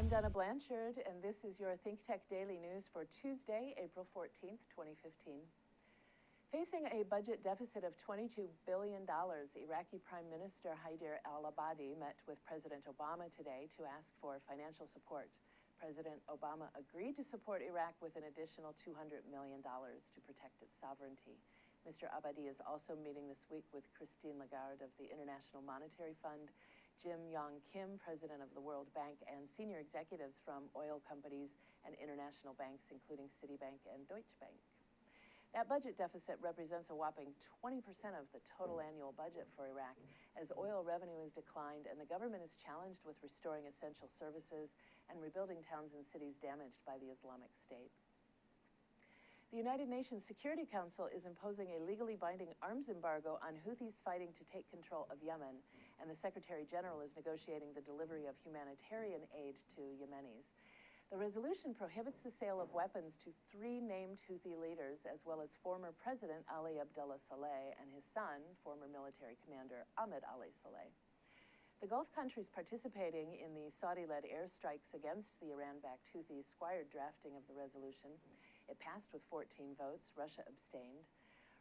I'm Donna Blanchard, and this is your ThinkTech Daily News for Tuesday, April 14th, 2015. Facing a budget deficit of $22 billion, Iraqi Prime Minister Haider al-Abadi met with President Obama today to ask for financial support. President Obama agreed to support Iraq with an additional $200 million to protect its sovereignty. Mr. Abadi is also meeting this week with Christine Lagarde of the International Monetary Fund, Jim Yong Kim, president of the World Bank, and senior executives from oil companies and international banks, including Citibank and Deutsche Bank. That budget deficit represents a whopping 20% of the total annual budget for Iraq, as oil revenue has declined and the government is challenged with restoring essential services and rebuilding towns and cities damaged by the Islamic State. The United Nations Security Council is imposing a legally binding arms embargo on Houthis fighting to take control of Yemen, and the Secretary General is negotiating the delivery of humanitarian aid to Yemenis. The resolution prohibits the sale of weapons to 3 named Houthi leaders, as well as former President Ali Abdullah Saleh and his son, former military commander Ahmed Ali Saleh. The Gulf countries participating in the Saudi-led airstrikes against the Iran-backed Houthis squired drafting of the resolution. It passed with 14 votes. Russia abstained.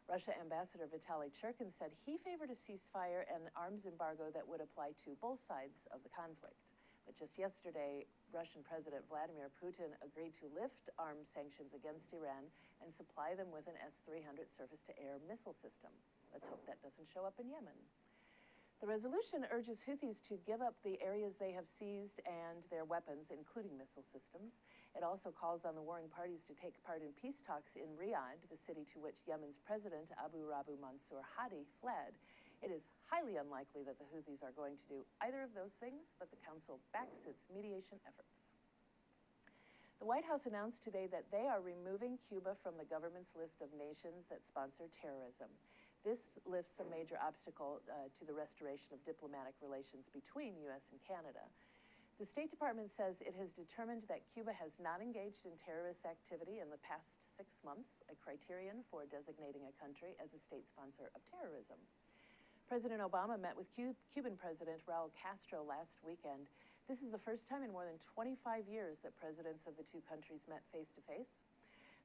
Russia Ambassador Vitaly Churkin said he favored a ceasefire and arms embargo that would apply to both sides of the conflict. But just yesterday, Russian President Vladimir Putin agreed to lift arms sanctions against Iran and supply them with an S-300 surface-to-air missile system. Let's hope that doesn't show up in Yemen. The resolution urges Houthis to give up the areas they have seized and their weapons, including missile systems. It also calls on the warring parties to take part in peace talks in Riyadh, the city to which Yemen's President Abu Rabu Mansour Hadi fled. It is highly unlikely that the Houthis are going to do either of those things, but the Council backs its mediation efforts. The White House announced today that they are removing Cuba from the government's list of nations that sponsor terrorism. This lifts a major obstacle to the restoration of diplomatic relations between U.S. and Canada. The State Department says it has determined that Cuba has not engaged in terrorist activity in the past 6 months, a criterion for designating a country as a state sponsor of terrorism. President Obama met with Cuban President Raul Castro last weekend. This is the first time in more than 25 years that presidents of the two countries met face-to-face.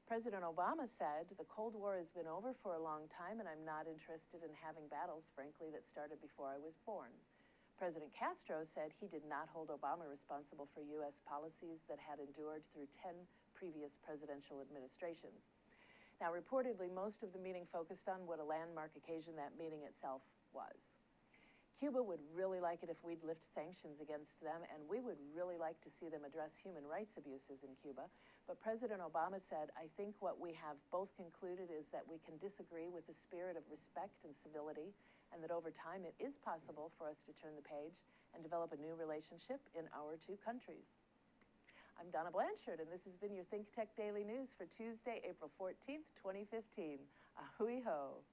President Obama said, "The Cold War has been over for a long time, and I'm not interested in having battles, frankly, that started before I was born." President Castro said he did not hold Obama responsible for U.S. policies that had endured through 10 previous presidential administrations. Now, reportedly, most of the meeting focused on what a landmark occasion that meeting itself was. Cuba would really like it if we'd lift sanctions against them, and we would really like to see them address human rights abuses in Cuba. But President Obama said, "I think what we have both concluded is that we can disagree with the spirit of respect and civility, and that over time it is possible for us to turn the page and develop a new relationship in our two countries." I'm Donna Blanchard, and this has been your ThinkTech Daily News for Tuesday, April 14th, 2015. Ahui ho.